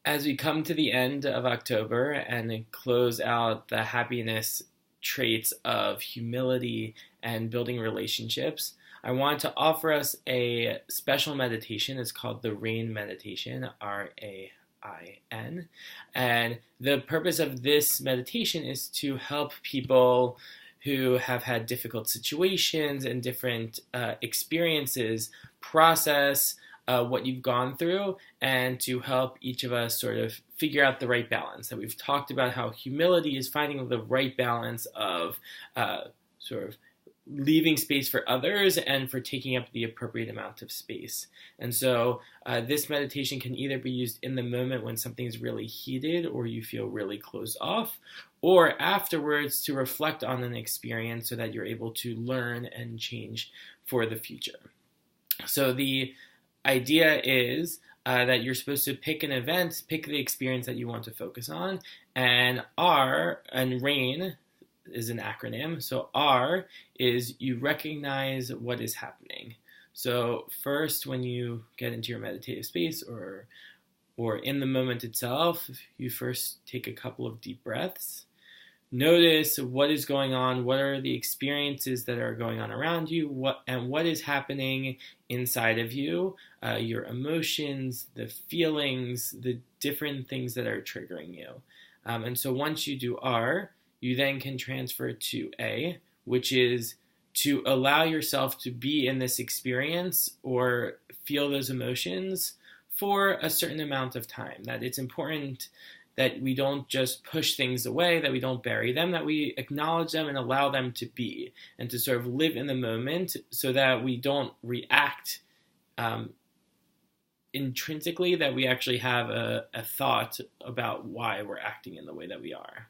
As we come to the end of October and close out the happiness traits of humility and building relationships, I want to offer us a special meditation. It's called the RAIN meditation, RAIN. And the purpose of this meditation is to help people who have had difficult situations and different experiences process what you've gone through, and to help each of us sort of figure out the right balance. And we've talked about how humility is finding the right balance of sort of leaving space for others and for taking up the appropriate amount of space. And so this meditation can either be used in the moment when something's really heated or you feel really closed off, or afterwards to reflect on an experience so that you're able to learn and change for the future. So the idea is that you're supposed to pick an event, pick the experience that you want to focus on, and RAIN is an acronym. So R is you recognize what is happening. So first, when you get into your meditative space or in the moment itself, you first take a couple of deep breaths. Notice what is going on, what are the experiences that are going on around you, what is happening inside of you, your emotions, the feelings, the different things that are triggering you. And so once you do R, you then can transfer to A, which is to allow yourself to be in this experience or feel those emotions for a certain amount of time. That it's important that we don't just push things away, that we don't bury them, that we acknowledge them and allow them to be, and to sort of live in the moment so that we don't react intrinsically, that we actually have a thought about why we're acting in the way that we are.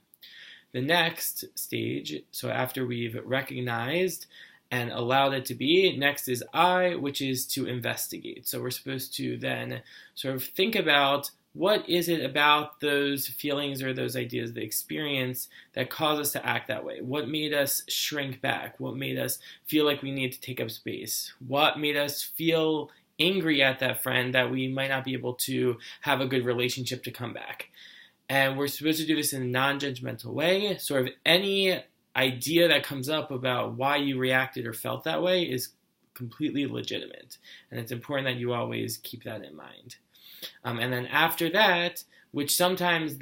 The next stage, so after we've recognized and allowed it to be, next is I, which is to investigate. So we're supposed to then sort of think about what is it about those feelings or those ideas, the experience that caused us to act that way? What made us shrink back? What made us feel like we need to take up space? What made us feel angry at that friend that we might not be able to have a good relationship to come back? And we're supposed to do this in a non-judgmental way. Sort of any idea that comes up about why you reacted or felt that way is completely legitimate. And it's important that you always keep that in mind. And then after that, which sometimes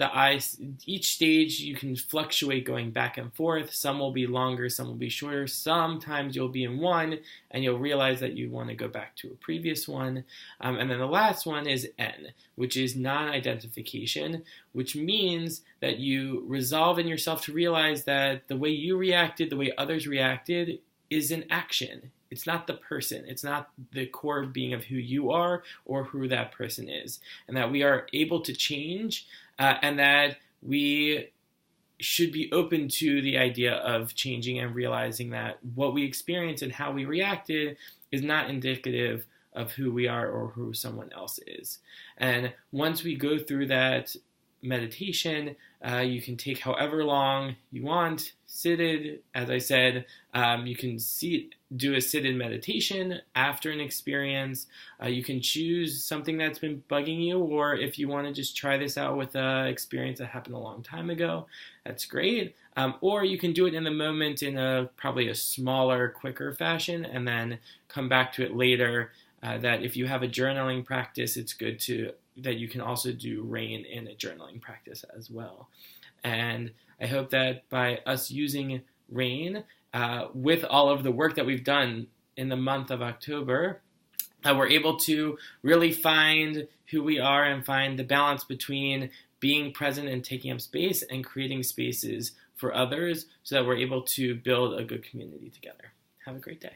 each stage you can fluctuate going back and forth. Some will be longer, some will be shorter. Sometimes you'll be in one and you'll realize that you want to go back to a previous one. And then the last one is N, which is non-identification, which means that you resolve in yourself to realize that the way you reacted, the way others reacted is an action. It's not the person. It's not the core being of who you are or who that person is. And that we are able to change and that we should be open to the idea of changing and realizing that what we experienced and how we reacted is not indicative of who we are or who someone else is. And once we go through that meditation, you can take however long you want, seated. As I said, you can do a seated meditation after an experience. You can choose something that's been bugging you, or if you want to just try this out with an experience that happened a long time ago, that's great. Or you can do it in the moment in probably a smaller, quicker fashion, and then come back to it later. That if you have a journaling practice, it's good that you can also do RAIN in a journaling practice as well. And I hope that by us using RAIN with all of the work that we've done in the month of October, we're able to really find who we are and find the balance between being present and taking up space and creating spaces for others so that we're able to build a good community together. Have a great day.